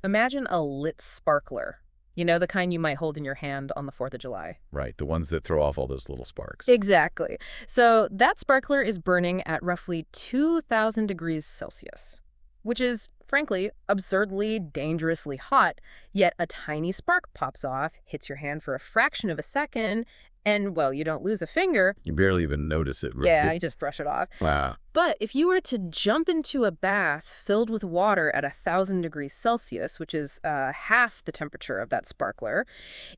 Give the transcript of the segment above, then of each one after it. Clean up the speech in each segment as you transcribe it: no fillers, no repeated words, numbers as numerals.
Imagine a lit sparkler. You know, the kind you might hold in your hand on the 4th of July. Right, the ones that throw off all those little sparks. Exactly. So that sparkler is burning at roughly 2,000 degrees Celsius, which is, frankly, absurdly, dangerously hot, yet a tiny spark pops off, hits your hand for a fraction of a second, and, well, you don't lose a finger. You barely even notice it. Yeah, you just brush it off. Wow. But if you were to jump into a bath filled with water at 1,000 degrees Celsius, which is half the temperature of that sparkler,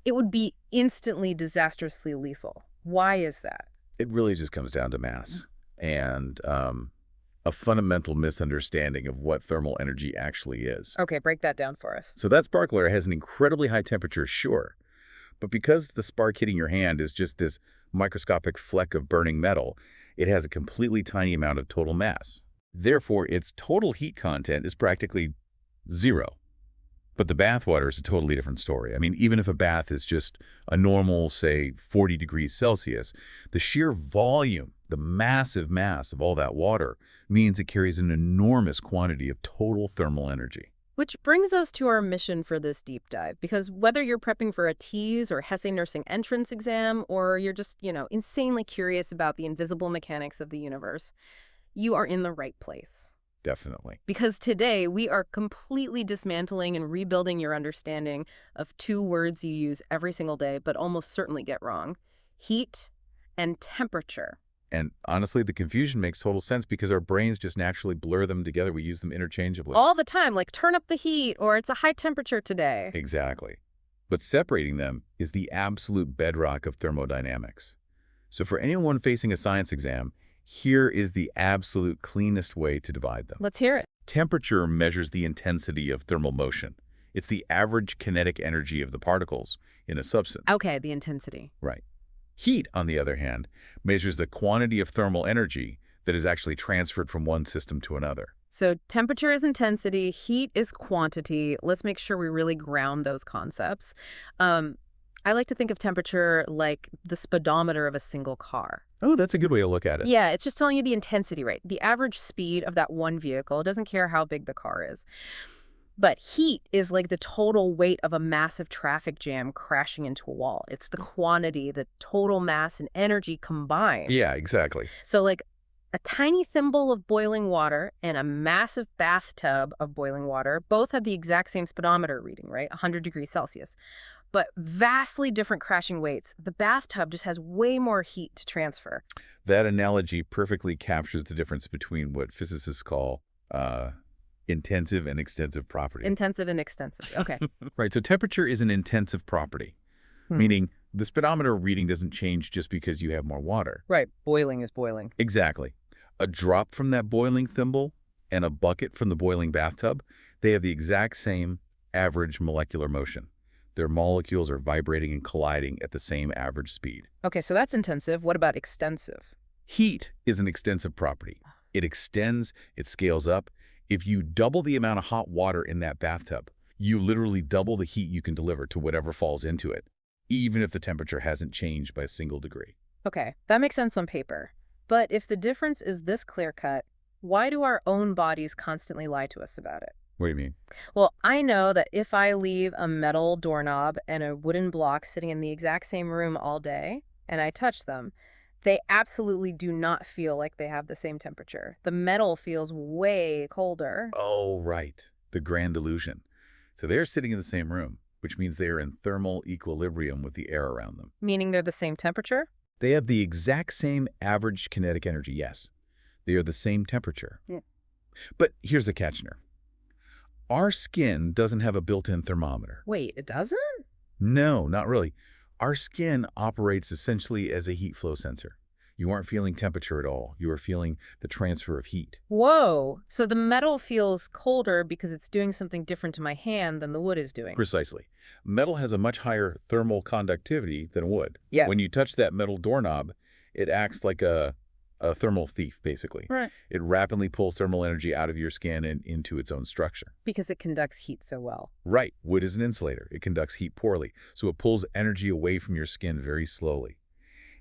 it would be instantly disastrously lethal. Why is that? It really just comes down to mass and a fundamental misunderstanding of what thermal energy actually is. Okay, break that down for us. So that sparkler has an incredibly high temperature, sure, but because the spark hitting your hand is just this microscopic fleck of burning metal, it has a completely tiny amount of total mass. Therefore, its total heat content is practically zero. But the bath water is a totally different story. I mean, even if a bath is just a normal, say, 40 degrees Celsius, the sheer volume, the massive mass of all that water means it carries an enormous quantity of total thermal energy. Which brings us to our mission for this deep dive, because whether you're prepping for a TEAS or HESI nursing entrance exam, or you're just, insanely curious about the invisible mechanics of the universe, you are in the right place. Definitely. Because today we are completely dismantling and rebuilding your understanding of two words you use every single day, but almost certainly get wrong: heat and temperature. And honestly, the confusion makes total sense because our brains just naturally blur them together. We use them interchangeably. All the time, like turn up the heat or it's a high temperature today. Exactly. But separating them is the absolute bedrock of thermodynamics. So for anyone facing a science exam, here is the absolute cleanest way to divide them. Let's hear it. Temperature measures the intensity of thermal motion. It's the average kinetic energy of the particles in a substance. Okay, the intensity. Right. Heat, on the other hand, measures the quantity of thermal energy that is actually transferred from one system to another. So temperature is intensity, heat is quantity. Let's make sure we really ground those concepts. I like to think of temperature like the speedometer of a single car. Oh, that's a good way to look at it. Yeah, it's just telling you the intensity, right? The average speed of that one vehicle. It doesn't care how big the car is. But heat is like the total weight of a massive traffic jam crashing into a wall. It's the quantity, the total mass and energy combined. Yeah, exactly. So like a tiny thimble of boiling water and a massive bathtub of boiling water both have the exact same speedometer reading, right? 100 degrees Celsius. But vastly different crashing weights. The bathtub just has way more heat to transfer. That analogy perfectly captures the difference between what physicists call intensive and extensive property. Intensive and extensive. Okay. Right, so temperature is an intensive property, meaning the speedometer reading doesn't change just because you have more water. Right. Boiling is boiling. Exactly. A drop from that boiling thimble and a bucket from the boiling bathtub, they have the exact same average molecular motion. Their molecules are vibrating and colliding at the same average speed. Okay, so that's intensive. What about extensive? Heat is an extensive property. It extends, it scales up. If you double the amount of hot water in that bathtub, you literally double the heat you can deliver to whatever falls into it, even if the temperature hasn't changed by a single degree. Okay, that makes sense on paper. But if the difference is this clear-cut, why do our own bodies constantly lie to us about it? What do you mean? Well, I know that if I leave a metal doorknob and a wooden block sitting in the exact same room all day, and I touch them, they absolutely do not feel like they have the same temperature. The metal feels way colder. Oh, right. The grand illusion. So they're sitting in the same room, which means they are in thermal equilibrium with the air around them. Meaning they're the same temperature? They have the exact same average kinetic energy, yes. They are the same temperature. Yeah. But here's the catch-ner. Our skin doesn't have a built-in thermometer. Wait, it doesn't? No, not really. Our skin operates essentially as a heat flow sensor. You aren't feeling temperature at all. You are feeling the transfer of heat. Whoa. So the metal feels colder because it's doing something different to my hand than the wood is doing. Precisely. Metal has a much higher thermal conductivity than wood. Yeah. When you touch that metal doorknob, it acts like a thermal thief, basically. Right. It rapidly pulls thermal energy out of your skin and into its own structure. Because it conducts heat so well. Right. Wood is an insulator. It conducts heat poorly, so it pulls energy away from your skin very slowly.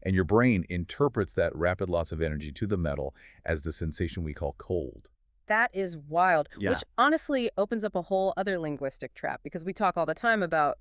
And your brain interprets that rapid loss of energy to the metal as the sensation we call cold. That is wild, Yeah. which honestly opens up a whole other linguistic trap because we talk all the time about,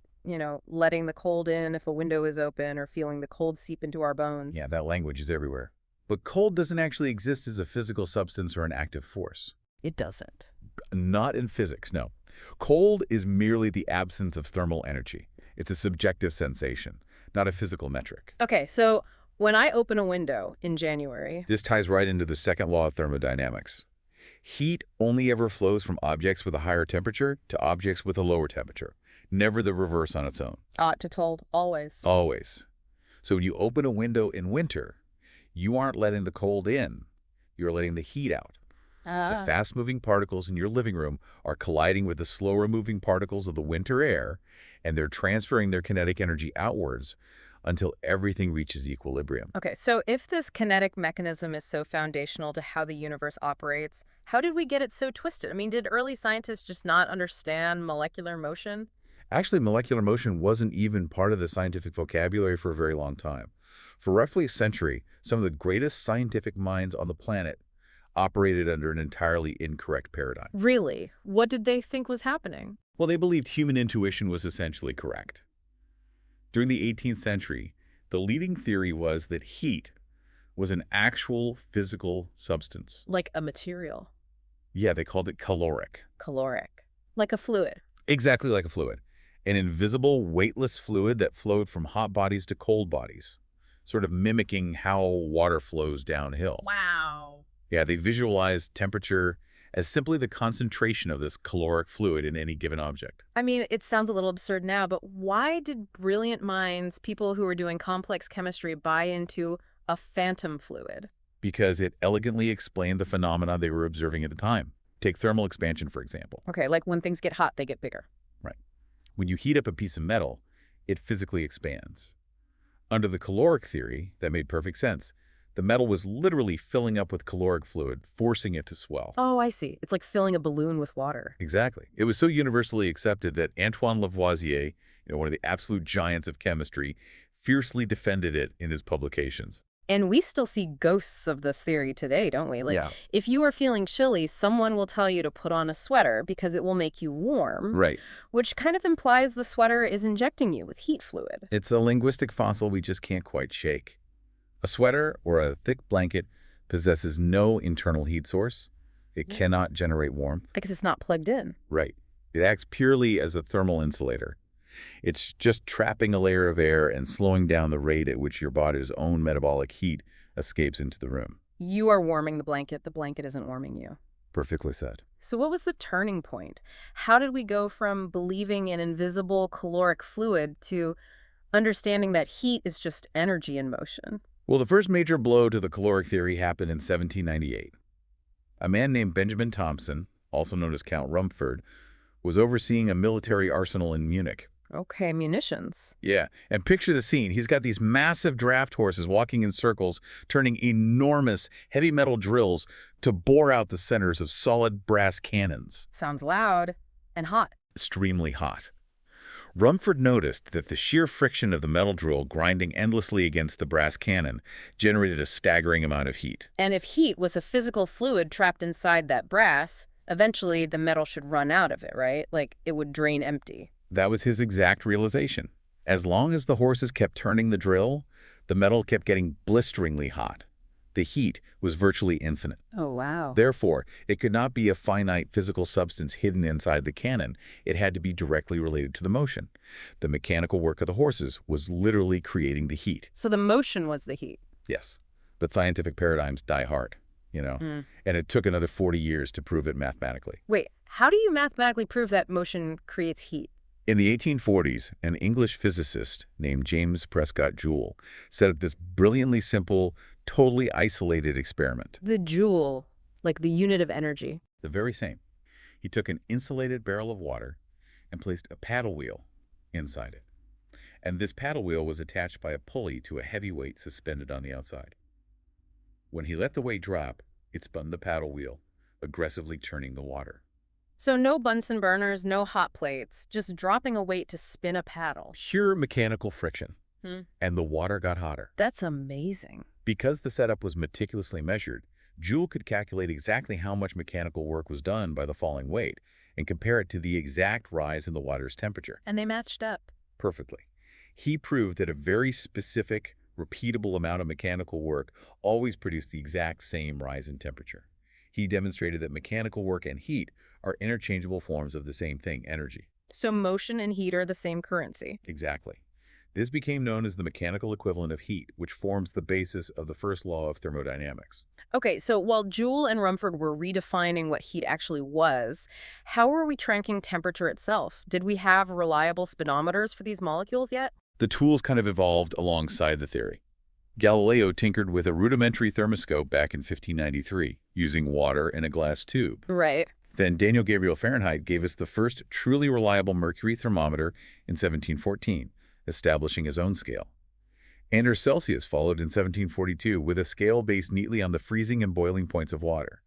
letting the cold in if a window is open or feeling the cold seep into our Yeah, bones. that language is everywhere. But cold doesn't actually exist as a physical substance or an active force. It doesn't. Not in physics, no. Cold is merely the absence of thermal energy. It's a subjective sensation, not a physical metric. Okay, so when I open a window in January, This ties right into the second law of thermodynamics. Heat only ever flows from objects with a higher temperature to objects with a lower temperature, never the reverse on its own. ought to told, always. Always. So when you open a window in winter, you aren't letting the cold in, you're letting the heat out. The Ah. fast-moving particles in your living room are colliding with the slower-moving particles of the winter air, and they're transferring their kinetic energy outwards until everything reaches equilibrium. Okay, so if this kinetic mechanism is so foundational to how the universe operates, how did we get it so twisted? I mean, did early scientists just not understand molecular motion? Actually, molecular motion wasn't even part of the scientific vocabulary for a very long time. For roughly a century, some of the greatest scientific minds on the planet operated under an entirely incorrect paradigm. Really? What did they think was happening? Well, they believed human intuition was essentially correct. During the 18th century, the leading theory was that heat was an actual physical substance. Like a material. Yeah, they called it caloric. Caloric. Like a fluid. Exactly like a fluid. An invisible, weightless fluid that flowed from hot bodies to cold bodies, sort of mimicking how water flows downhill. Wow. Yeah, they visualized temperature as simply the concentration of this caloric fluid in any given object. I mean, it sounds a little absurd now, but why did brilliant minds, people who were doing complex chemistry, buy into a phantom fluid? Because it elegantly explained the phenomena they were observing at the time. Take thermal expansion, for example. Okay, like when things get hot, they get bigger. Right. When you heat up a piece of metal, it physically expands. Under the caloric theory, that made perfect sense. The metal was literally filling up with caloric fluid, forcing it to swell. Oh, I see. It's like filling a balloon with water. Exactly. It was so universally accepted that Antoine Lavoisier, one of the absolute giants of chemistry, fiercely defended it in his publications. And we still see ghosts of this theory today, don't we? Like, Yeah. if you are feeling chilly, someone will tell you to put on a sweater because it will make you warm, Right. which kind of implies the sweater is injecting you with heat fluid. It's a linguistic fossil we just can't quite shake. A sweater or a thick blanket possesses no internal heat source. It cannot generate warmth. Because it's not plugged in. Right. It acts purely as a thermal insulator. It's just trapping a layer of air and slowing down the rate at which your body's own metabolic heat escapes into the room. You are warming the blanket isn't warming you. Perfectly said. So what was the turning point? How did we go from believing in invisible caloric fluid to understanding that heat is just energy in motion? Well, the first major blow to the caloric theory happened in 1798. A man named Benjamin Thompson, also known as Count Rumford, was overseeing a military arsenal in Munich. Okay, munitions. Yeah, and picture the scene. He's got these massive draft horses walking in circles, turning enormous heavy metal drills to bore out the centers of solid brass cannons. Sounds loud and hot. Extremely hot. Rumford noticed that the sheer friction of the metal drill grinding endlessly against the brass cannon generated a staggering amount of heat. And if heat was a physical fluid trapped inside that brass, eventually the metal should run out of it, right? Like it would drain empty. That was his exact realization. As long as the horses kept turning the drill, the metal kept getting blisteringly hot. The heat was virtually infinite. Oh, wow. Therefore, it could not be a finite physical substance hidden inside the cannon. It had to be directly related to the motion. The mechanical work of the horses was literally creating the heat. So the motion was the heat. Yes, but scientific paradigms die hard, and it took another 40 years to prove it mathematically. Wait, how do you mathematically prove that motion creates heat? In the 1840s, an English physicist named James Prescott Joule set up this brilliantly simple, totally isolated experiment. The joule, like the unit of energy. The very same. He took an insulated barrel of water and placed a paddle wheel inside it. And this paddle wheel was attached by a pulley to a heavy weight suspended on the outside. When he let the weight drop, it spun the paddle wheel, aggressively churning the water. So no Bunsen burners, no hot plates, just dropping a weight to spin a paddle. Pure mechanical friction. And the water got hotter. That's amazing. Because the setup was meticulously measured, Joule could calculate exactly how much mechanical work was done by the falling weight and compare it to the exact rise in the water's temperature. And they matched up. Perfectly. He proved that a very specific, repeatable amount of mechanical work always produced the exact same rise in temperature. He demonstrated that mechanical work and heat are interchangeable forms of the same thing, energy. So motion and heat are the same currency. Exactly. This became known as the mechanical equivalent of heat, which forms the basis of the first law of thermodynamics. Okay, so while Joule and Rumford were redefining what heat actually was, how were we tracking temperature itself? Did we have reliable speedometers for these molecules yet? The tools kind of evolved alongside the theory. Galileo tinkered with a rudimentary thermoscope back in 1593, using water in a glass tube. Right. Then Daniel Gabriel Fahrenheit gave us the first truly reliable mercury thermometer in 1714, establishing his own scale. Anders Celsius followed in 1742 with a scale based neatly on the freezing and boiling points of water.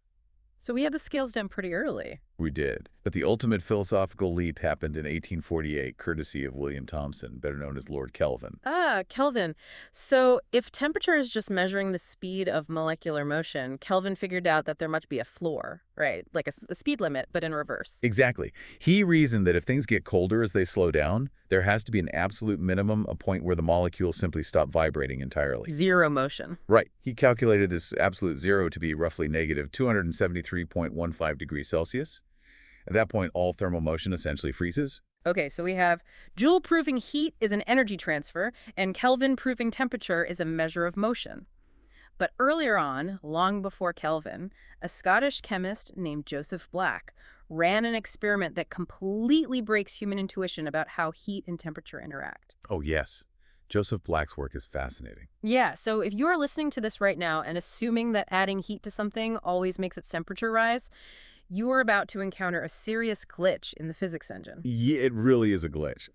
So we had the scales done pretty early. We did. But the ultimate philosophical leap happened in 1848, courtesy of William Thomson, better known as Lord Kelvin. Ah, Kelvin. So if temperature is just measuring the speed of molecular motion, Kelvin figured out that there must be a floor, right? Like a speed limit, but in reverse. Exactly. He reasoned that if things get colder as they slow down, there has to be an absolute minimum, a point where the molecules simply stop vibrating entirely. Zero motion. Right. He calculated this absolute zero to be roughly negative 273.15 degrees Celsius. At that point, all thermal motion essentially freezes. Okay, so we have Joule proving heat is an energy transfer, and Kelvin proving temperature is a measure of motion. But earlier on, long before Kelvin, a Scottish chemist named Joseph Black ran an experiment that completely breaks human intuition about how heat and temperature interact. Oh, yes. Joseph Black's work is fascinating. Yeah, so if you are listening to this right now and assuming that adding heat to something always makes its temperature rise, you are about to encounter a serious glitch in the physics engine. Yeah, it really is a glitch.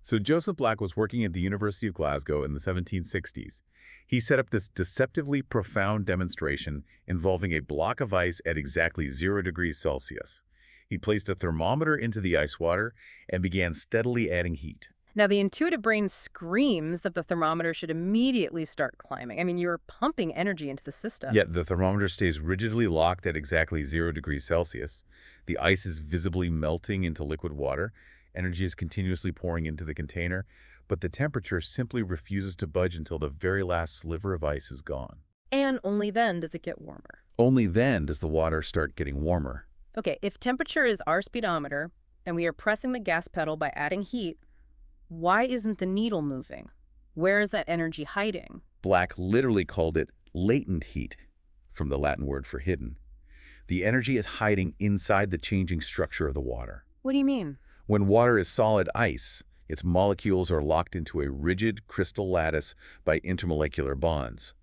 So Joseph Black was working at the University of Glasgow in the 1760s. He set up this deceptively profound demonstration involving a block of ice at exactly 0 degrees Celsius. He placed a thermometer into the ice water and began steadily adding heat. Now, the intuitive brain screams that the thermometer should immediately start climbing. I mean, you're pumping energy into the system. Yet the thermometer stays rigidly locked at exactly 0 degrees Celsius. The ice is visibly melting into liquid water. Energy is continuously pouring into the container, but the temperature simply refuses to budge until the very last sliver of ice is gone. And only then does it get warmer. Only then does the water start getting warmer. Okay, if temperature is our speedometer, and we are pressing the gas pedal by adding heat, why isn't the needle moving? Where is that energy hiding? Black literally called it latent heat, from the Latin word for hidden. The energy is hiding inside the changing structure of the water. What do you mean? When water is solid ice, its molecules are locked into a rigid crystal lattice by intermolecular bonds.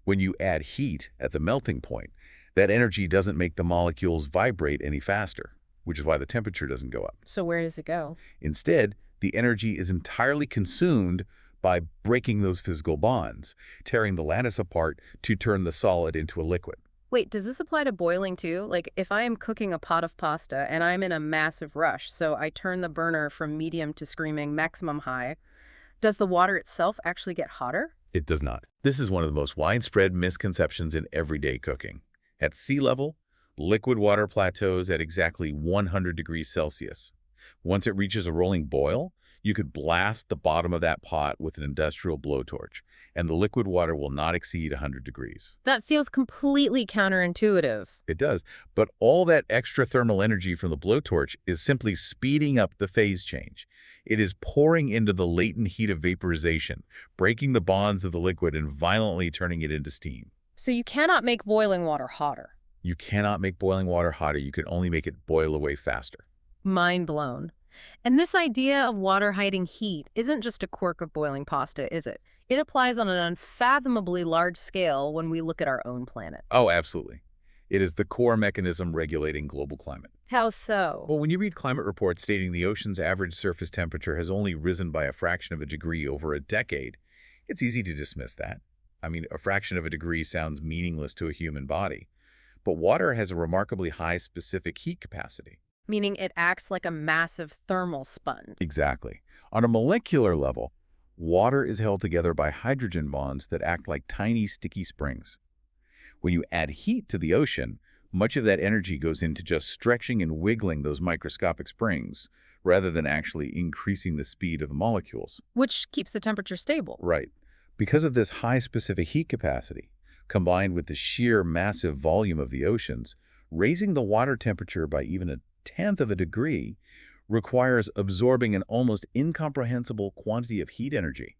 When you add heat at the melting point, that energy doesn't make the molecules vibrate any faster, which is why the temperature doesn't go up. So where does it go? Instead, the energy is entirely consumed by breaking those physical bonds, tearing the lattice apart to turn the solid into a liquid. Wait, does this apply to boiling too? Like if I am cooking a pot of pasta and I'm in a massive rush, so I turn the burner from medium to screaming maximum high, does the water itself actually get hotter? It does not. This is one of the most widespread misconceptions in everyday cooking. At sea level, liquid water plateaus at exactly 100 degrees Celsius. Once it reaches a rolling boil, you could blast the bottom of that pot with an industrial blowtorch, and the liquid water will not exceed 100 degrees. That feels completely counterintuitive. It does, but all that extra thermal energy from the blowtorch is simply speeding up the phase change. It is pouring into the latent heat of vaporization, breaking the bonds of the liquid and violently turning it into steam. So you cannot make boiling water hotter. You cannot make boiling water hotter. You can only make it boil away faster. Mind blown. And this idea of water hiding heat isn't just a quirk of boiling pasta, is it? It applies on an unfathomably large scale when we look at our own planet. Oh, absolutely. It is the core mechanism regulating global climate. How so? Well, when you read climate reports stating the ocean's average surface temperature has only risen by a fraction of a degree over a decade, it's easy to dismiss that. I mean, a fraction of a degree sounds meaningless to a human body. But water has a remarkably high specific heat capacity. Meaning it acts like a massive thermal sponge. Exactly. On a molecular level, water is held together by hydrogen bonds that act like tiny sticky springs. When you add heat to the ocean, much of that energy goes into just stretching and wiggling those microscopic springs, rather than actually increasing the speed of the molecules. Which keeps the temperature stable. Right. Because of this high specific heat capacity, combined with the sheer massive volume of the oceans, raising the water temperature by even a tenth of a degree requires absorbing an almost incomprehensible quantity of heat energy.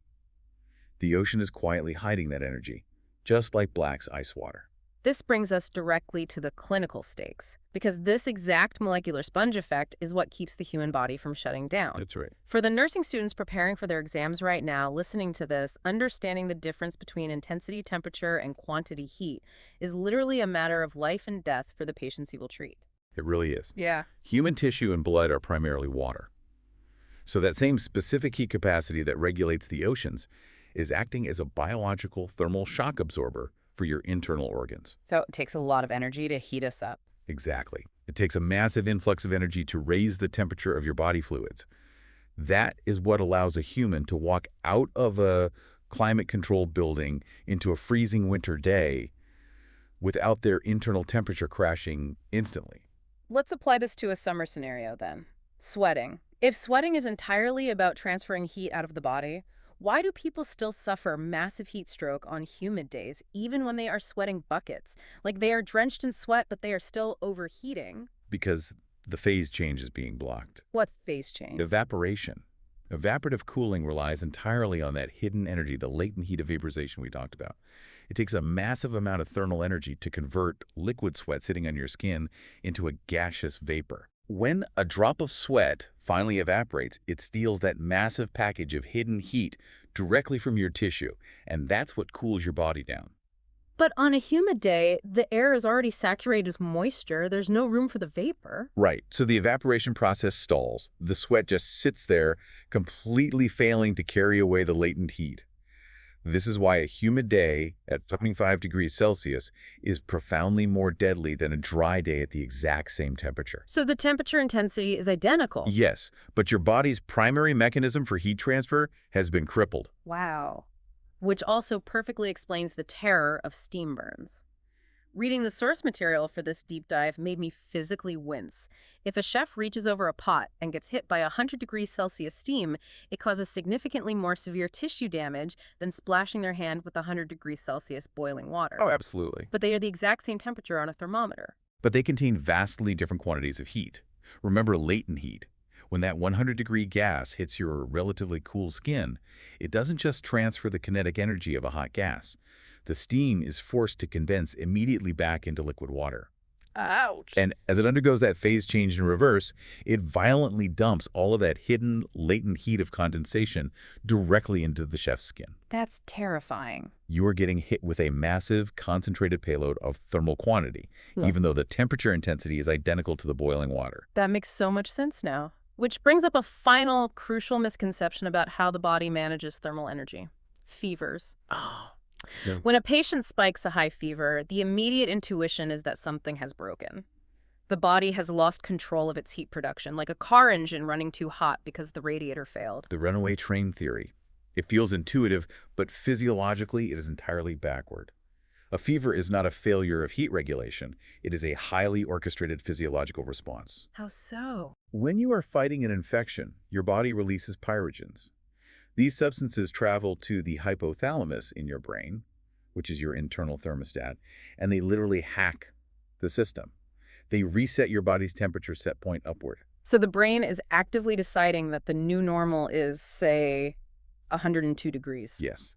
The ocean is quietly hiding that energy, just like Black's ice water. This brings us directly to the clinical stakes, because this exact molecular sponge effect is what keeps the human body from shutting down. That's right. For the nursing students preparing for their exams right now, listening to this, understanding the difference between intensity, temperature, and quantity heat is literally a matter of life and death for the patients you will treat. It really is. Yeah. Human tissue and blood are primarily water. So that same specific heat capacity that regulates the oceans is acting as a biological thermal shock absorber for your internal organs. So it takes a lot of energy to heat us up. Exactly. It takes a massive influx of energy to raise the temperature of your body fluids. That is what allows a human to walk out of a climate-controlled building into a freezing winter day without their internal temperature crashing instantly. Let's apply this to a summer scenario then. Sweating. If sweating is entirely about transferring heat out of the body, why do people still suffer massive heat stroke on humid days, even when they are sweating buckets? Like they are drenched in sweat, but they are still overheating. Because the phase change is being blocked. What phase change? Evaporation. Evaporative cooling relies entirely on that hidden energy, the latent heat of vaporization we talked about. It takes a massive amount of thermal energy to convert liquid sweat sitting on your skin into a gaseous vapor. When a drop of sweat finally evaporates, it steals that massive package of hidden heat directly from your tissue, and that's what cools your body down. But on a humid day, the air is already saturated with moisture. There's no room for the vapor. Right. So the evaporation process stalls. The sweat just sits there, completely failing to carry away the latent heat. This is why a humid day at 75 degrees Celsius is profoundly more deadly than a dry day at the exact same temperature. So the temperature intensity is identical. Yes, but your body's primary mechanism for heat transfer has been crippled. Wow. Which also perfectly explains the terror of steam burns. Reading the source material for this deep dive made me physically wince. If a chef reaches over a pot and gets hit by 100 degrees Celsius steam, it causes significantly more severe tissue damage than splashing their hand with 100 degrees Celsius boiling water. Oh, absolutely. But they are the exact same temperature on a thermometer. But they contain vastly different quantities of heat. Remember latent heat. When that 100-degree gas hits your relatively cool skin, it doesn't just transfer the kinetic energy of a hot gas. The steam is forced to condense immediately back into liquid water. Ouch. And as it undergoes that phase change in reverse, it violently dumps all of that hidden, latent heat of condensation directly into the chef's skin. That's terrifying. You are getting hit with a massive, concentrated payload of thermal quantity, even though the temperature intensity is identical to the boiling water. That makes so much sense now. Which brings up a final crucial misconception about how the body manages thermal energy. Fevers. Yeah. When a patient spikes a high fever, the immediate intuition is that something has broken. The body has lost control of its heat production, like a car engine running too hot because the radiator failed. The runaway train theory. It feels intuitive, but physiologically it is entirely backward. A fever is not a failure of heat regulation. It is a highly orchestrated physiological response. How so? When you are fighting an infection, your body releases pyrogens. These substances travel to the hypothalamus in your brain, which is your internal thermostat, and they literally hack the system. They reset your body's temperature set point upward. So the brain is actively deciding that the new normal is, say, 102 degrees. Yes.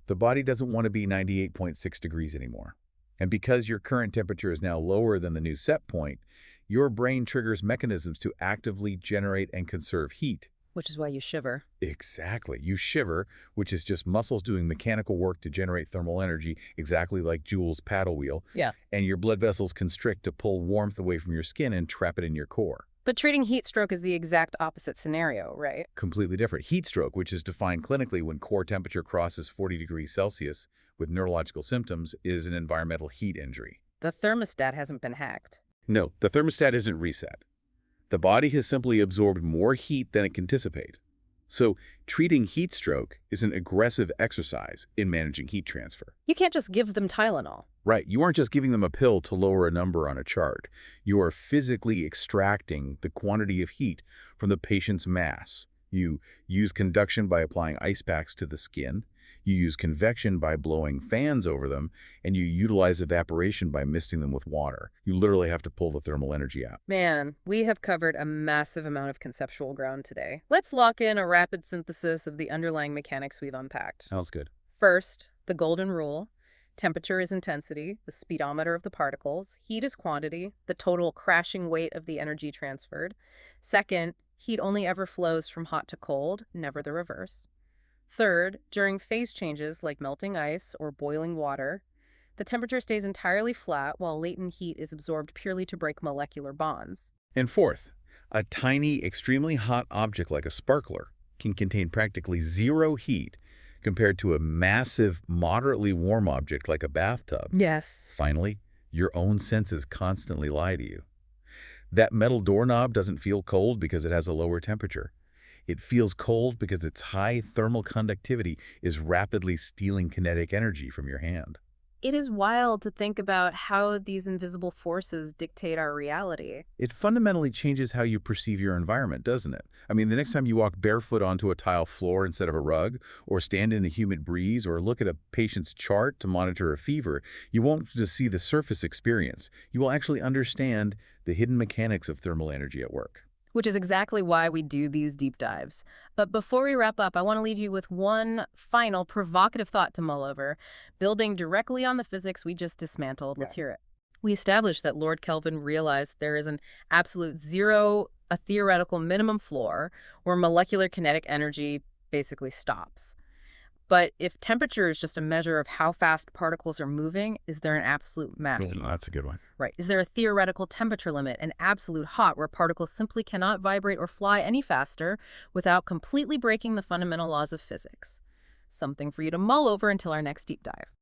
The body doesn't want to be 98.6 degrees anymore. And because your current temperature is now lower than the new set point, your brain triggers mechanisms to actively generate and conserve heat. Which is why you shiver. Exactly. You shiver, which is just muscles doing mechanical work to generate thermal energy, exactly like Joule's paddle wheel. Yeah. And your blood vessels constrict to pull warmth away from your skin and trap it in your core. But treating heat stroke is the exact opposite scenario, right? Completely different. Heat stroke, which is defined clinically when core temperature crosses 40 degrees Celsius with neurological symptoms, is an environmental heat injury. The thermostat hasn't been hacked. No, the thermostat isn't reset. The body has simply absorbed more heat than it can dissipate. So treating heat stroke is an aggressive exercise in managing heat transfer. You can't just give them Tylenol. Right, you aren't just giving them a pill to lower a number on a chart. You are physically extracting the quantity of heat from the patient's mass. You use conduction by applying ice packs to the skin. You use convection by blowing fans over them, and you utilize evaporation by misting them with water. You literally have to pull the thermal energy out. Man, we have covered a massive amount of conceptual ground today. Let's lock in a rapid synthesis of the underlying mechanics we've unpacked. Sounds good. First, the golden rule. Temperature is intensity, the speedometer of the particles. Heat is quantity, the total crashing weight of the energy transferred. Second, heat only ever flows from hot to cold, never the reverse. Third, during phase changes like melting ice or boiling water, the temperature stays entirely flat while latent heat is absorbed purely to break molecular bonds. And fourth, a tiny, extremely hot object like a sparkler can contain practically zero heat compared to a massive, moderately warm object like a bathtub. Yes. Finally, your own senses constantly lie to you. That metal doorknob doesn't feel cold because it has a lower temperature. It feels cold because its high thermal conductivity is rapidly stealing kinetic energy from your hand. It is wild to think about how these invisible forces dictate our reality. It fundamentally changes how you perceive your environment, doesn't it? I mean, the next time you walk barefoot onto a tile floor instead of a rug, or stand in a humid breeze, or look at a patient's chart to monitor a fever, you won't just see the surface experience. You will actually understand the hidden mechanics of thermal energy at work. Which is exactly why we do these deep dives. But before we wrap up, I want to leave you with one final provocative thought to mull over, building directly on the physics we just dismantled. Let's hear it. We established that Lord Kelvin realized there is an absolute zero, a theoretical minimum floor, where molecular kinetic energy basically stops. But if temperature is just a measure of how fast particles are moving, is there an absolute maximum? That's a good one. Right. Is there a theoretical temperature limit, an absolute hot, where particles simply cannot vibrate or fly any faster without completely breaking the fundamental laws of physics? Something for you to mull over until our next deep dive.